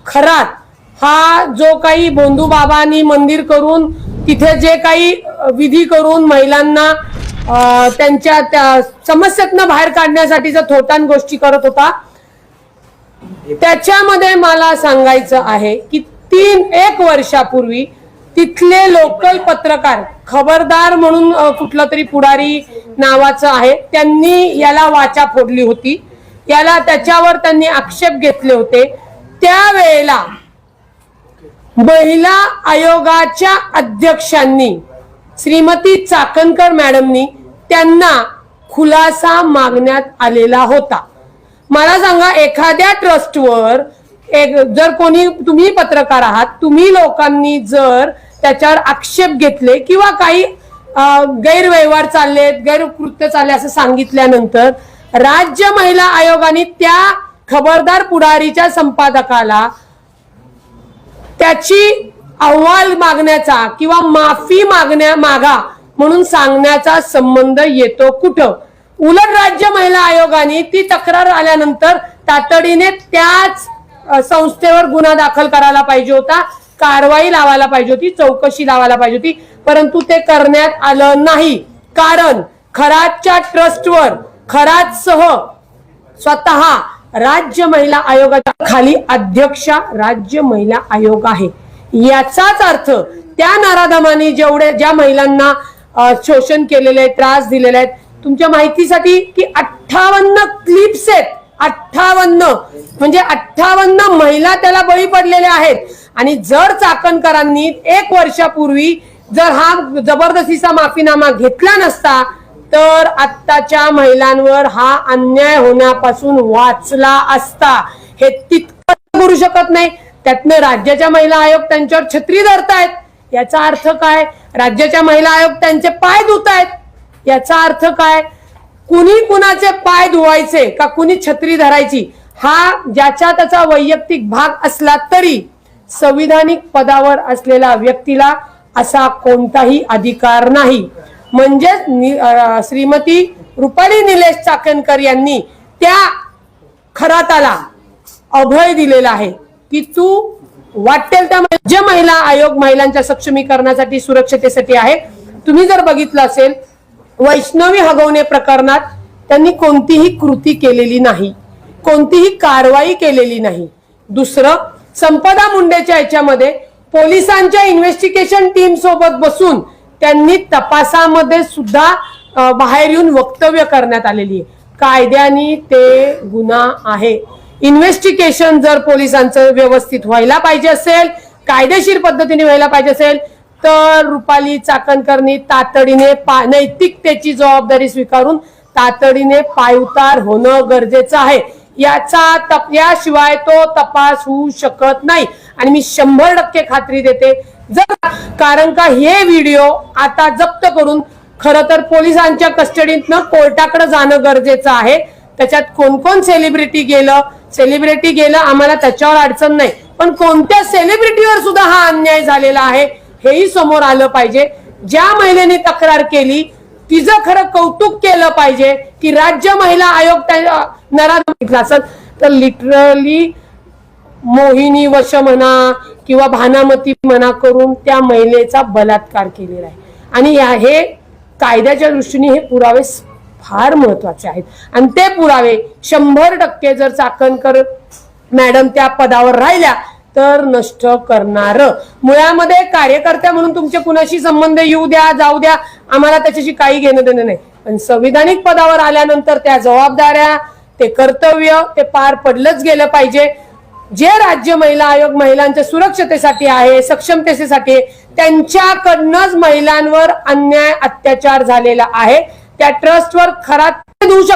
खरात हा जो काही बोंधू बाबांनी मंदिर करून तिथे जे काही विधी करून महिलांना त्यांच्या त्या समस्येतनं बाहेर काढण्यासाठीचा थोटान गोष्टी करत होता, त्याच्यामध्ये मला सांगायचं आहे की 1 वर्षापूर्वी तिथले लोकल पत्रकार खबरदार म्हणून कुठला तरी पुढारी नावाचं आहे, त्यांनी याला वाचा फोडली होती, त्याच्यावर त्यांनी आक्षेप घेतले होते। त्यावेळेला महिला आयोगाच्या अध्यक्षांनी श्रीमती चाकणकर मॅडमनी त्यांना खुलासा मागण्यात आलेला होता। मला सांगा, एखाद्या ट्रस्टवर जर कोणी, तुम्ही पत्रकार आहात, तुम्ही लोकांनी जर त्याच्यावर आक्षेप घेतले किंवा काही गैरव्यवहार चालले, गैरकृत्य चालले असं सांगितल्यानंतर राज्य महिला आयोगाने त्या खबरदार पुढारीच्या संपादकाला त्याची अहवाल मागण्याचा किंवा माफी मागा म्हणून सांगण्याचा संबंध येतो कुठं? उलट राज्य महिला आयोगाने ती तक्रार आल्यानंतर तातडीने त्याच संस्थेवर गुन्हा दाखल करायला पाहिजे होता, कारवाई लावायला पाहिजे होती, चौकशी लावायला पाहिजे होती, परंतु ते करण्यात आलं नाही। कारण खरातच्या ट्रस्टवर खरातसह स्वतः राज्य महिला आयोगाच्या खाली अध्यक्षा राज्य महिला आयोग आहे। याचाच अर्थ त्या नराधमांनी ज्या महिलांना शोषण केलेले, त्रास दिलेले आहेत, तुमच्या माहितीसाठी की 58 क्लिप्स आहेत, 58 म्हणजे 58 महिला त्याला बळी पडलेल्या आहेत। आणि जर चाकणकरांनी 1 वर्षापूर्वी जर हा जबरदस्तीचा माफीनामा घेतला नसता तर आत्ताच्या महिलांवर हा अन्याय होण्यापासून वाचला असता। हे तितकं करू शकत नाही, त्यातनं राज्याच्या महिला आयोग त्यांच्यावर छत्री धरतायत। याचा अर्थ काय? राज्याच्या महिला आयोग त्यांचे पाय धुतायत। याचा अर्थ काय? कुणी कुणाचे पाय धुवायचे का कुणी छत्री धरायची हा ज्याचा त्याचा वैयक्तिक भाग असला तरी संविधानिक पदावर असलेल्या व्यक्तीला असा कोणताही अधिकार नाही। म्हणजे श्रीमती रुपाली निलेश चाकणकर यांनी त्या खराताला अभय दिलेला आहे की तू वाटेल त्या राज्य महिला आयोग महिलांच्या सक्षमीकरणासाठी, सुरक्षतेसाठी आहे। तुम्ही जर बघितलं असेल, वैष्णवी हगवणे प्रकरणात त्यांनी कोणतीही कृती केलेली नाही, कोणतीही कारवाई केलेली नाही। दुसरं, संपदा मुंडेच्या याच्यामध्ये पोलिसांच्या इन्व्हेस्टिगेशन टीम सोबत बसून त्यांनी तपासामध्ये सुद्धा बाहेर येऊन वक्तव्य करण्यात आलेली आहे। कायद्याने ते गुन्हा आहे। इन्व्हेस्टिगेशन जर पोलिसांचं व्यवस्थित व्हायला पाहिजे असेल, कायदेशीर पद्धतीने व्हायला पाहिजे असेल तर रुपाली चाकणकरनी तातडीने नैतिकतेची जबाबदारी स्वीकारून तातडीने पायउतार होणं गरजेचं आहे। याशिवाय तो तपास होऊ शकत नाही। आणि मी 100% खात्री देते, कारण का हे व्हिडिओ आता जप्त करून खरं तर पोलिसांच्या कस्टडीतनं कोर्टाकडे जाणं गरजेचं आहे। त्याच्यात कोण कोण सेलिब्रिटी गेलं आम्हाला त्याच्यावर अडचण नाही, पण कोणत्या सेलिब्रिटीवर सुद्धा हा अन्याय झालेला आहे हेही समोर आलं पाहिजे। ज्या महिलेने तक्रार केली तिचं खरं कौतुक केलं पाहिजे की राज्य महिला आयोग नराधम असेल तर लिटरली मोहिनी वश म्हणा किंवा भानामती म्हणा करून त्या महिलेचा बलात्कार केलेला आहे। आणि हे कायद्याच्या दृष्टीने हे पुरावे फार महत्वाचे आहेत आणि ते पुरावे 100% जर चाकणकर मॅडम त्या पदावर राहिल्या तर नष्ट करणार। मुळामध्ये कार्यकर्त्या म्हणून तुमचे कुणाशी संबंध येऊ द्या जाऊ द्या, आम्हाला त्याच्याशी काही घेणं देणं नाही, पण संविधानिक पदावर आल्यानंतर त्या जबाबदाऱ्या, ते कर्तव्य ते पार पडलंच गेलं पाहिजे। जे राज्य महिला आयोग महिलांच्या सुरक्षतेसाठी आहे, सक्षमतेसाठी, त्यांच्याकडनंच महिलांवर अन्याय अत्याचार झालेला आहे। त्या ट्रस्टवर खरा